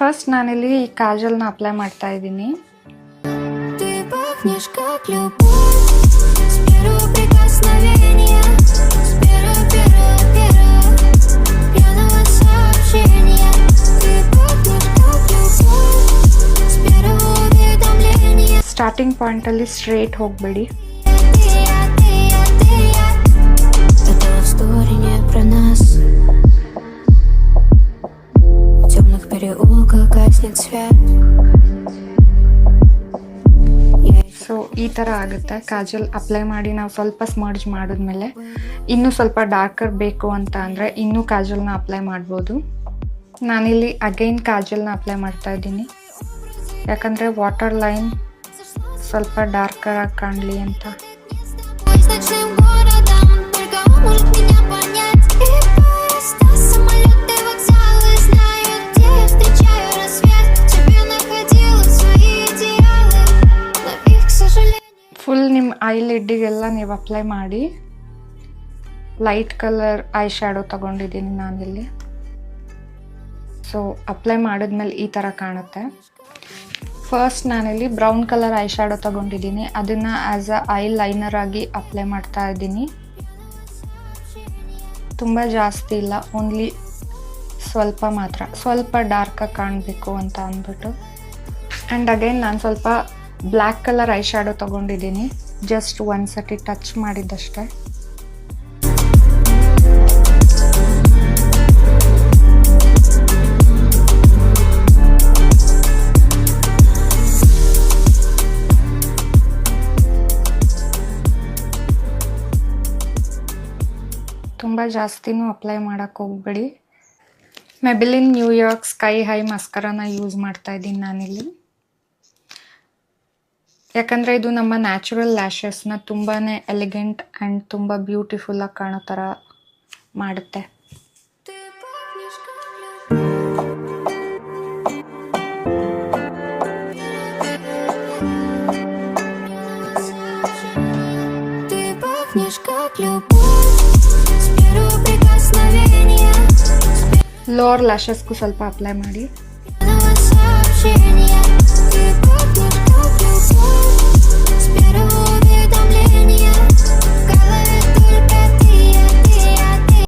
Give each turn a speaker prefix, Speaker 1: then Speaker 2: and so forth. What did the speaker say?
Speaker 1: First ನಾನಿಲ್ಲಿ ಈ ಕಾಜಲ್ನ apply ಮಾಡ್ತಾ ಇದ್ದೀನಿ. ಸ್ಟಾರ್ಟಿಂಗ್ ಪಾಯಿಂಟಲ್ಲಿ ಸ್ಟ್ರೇಟ್ ಹೋಗಬೇಡಿ. ಸೊ ಈ ಥರ ಆಗುತ್ತೆ. ಕಾಜಲ್ ಅಪ್ಲೈ ಮಾಡಿ ನಾವು ಸ್ವಲ್ಪ ಸ್ಮರ್ಜ್ ಮಾಡಿದ್ಮೇಲೆ ಇನ್ನೂ ಸ್ವಲ್ಪ ಡಾರ್ಕರ್ ಬೇಕು ಅಂತ ಅಂದರೆ ಇನ್ನೂ ಕಾಜಲ್ನ ಅಪ್ಲೈ ಮಾಡ್ಬೋದು. ನಾನಿಲ್ಲಿ ಅಗೈನ್ ಕಾಜಲ್ನ ಅಪ್ಲೈ ಮಾಡ್ತಾ ಇದ್ದೀನಿ, ಯಾಕಂದರೆ ವಾಟರ್ ಲೈನ್ ಸ್ವಲ್ಪ ಡಾರ್ಕರ್ ಆಗಿ ಕಾಣಲಿ ಅಂತ. ಫುಲ್ ನಿಮ್ಮ ಐಲಿಡ್ಡಿಗೆಲ್ಲ ನೀವು ಅಪ್ಲೈ ಮಾಡಿ. ಲೈಟ್ ಕಲರ್ ಐ ಶ್ಯಾಡೋ ತಗೊಂಡಿದ್ದೀನಿ ನಾನಿಲ್ಲಿ. ಸೊ ಅಪ್ಲೈ ಮಾಡಿದ್ಮೇಲೆ ಈ ಥರ ಕಾಣುತ್ತೆ. ಫಸ್ಟ್ ನಾನಿಲ್ಲಿ ಬ್ರೌನ್ ಕಲರ್ ಐ ಶ್ಯಾಡೋ ತಗೊಂಡಿದ್ದೀನಿ, ಅದನ್ನು ಆ್ಯಸ್ ಅ ಐ ಲೈನರ್ ಆಗಿ ಅಪ್ಲೈ ಮಾಡ್ತಾ ಇದ್ದೀನಿ. ತುಂಬ ಜಾಸ್ತಿ ಇಲ್ಲ, ಓನ್ಲಿ ಸ್ವಲ್ಪ ಮಾತ್ರ, ಸ್ವಲ್ಪ ಡಾರ್ಕಾಗಿ ಕಾಣಬೇಕು ಅಂತ ಅಂದ್ಬಿಟ್ಟು. ಆ್ಯಂಡ್ ಅಗೈನ್ ನಾನು ಸ್ವಲ್ಪ ಬ್ಲ್ಯಾಕ್ ಕಲರ್ ಐ ಶ್ಯಾಡೋ ತಗೊಂಡಿದ್ದೀನಿ, ಜಸ್ಟ್ ಒಂದು ಸತಿ ಟಚ್ ಮಾಡಿದ್ದಷ್ಟೇ. ತುಂಬ ಜಾಸ್ತಿನೂ ಅಪ್ಲೈ ಮಾಡೋಕ್ಕೆ ಹೋಗ್ಬೇಡಿ. ಮೆಬಿಲಿನ್ ನ್ಯೂಯಾರ್ಕ್ ಸ್ಕೈ ಹೈ ಮಸ್ಕರಾನ ಯೂಸ್ ಮಾಡ್ತಾ ಇದ್ದೀನಿ ನಾನಿಲ್ಲಿ, ಯಾಕಂದರೆ ಇದು ನಮ್ಮ ನ್ಯಾಚುರಲ್ ಲ್ಯಾಶಸ್ನ ತುಂಬಾ ಎಲಿಗೆಂಟ್ ಆ್ಯಂಡ್ ತುಂಬ ಬ್ಯೂಟಿಫುಲ್ಲಾಗಿ ಕಾಣೋ ಥರ ಮಾಡುತ್ತೆ. ಲೋವರ್ ಲ್ಯಾಶಸ್ಗೂ ಸ್ವಲ್ಪ ಅಪ್ಲೈ ಮಾಡಿ.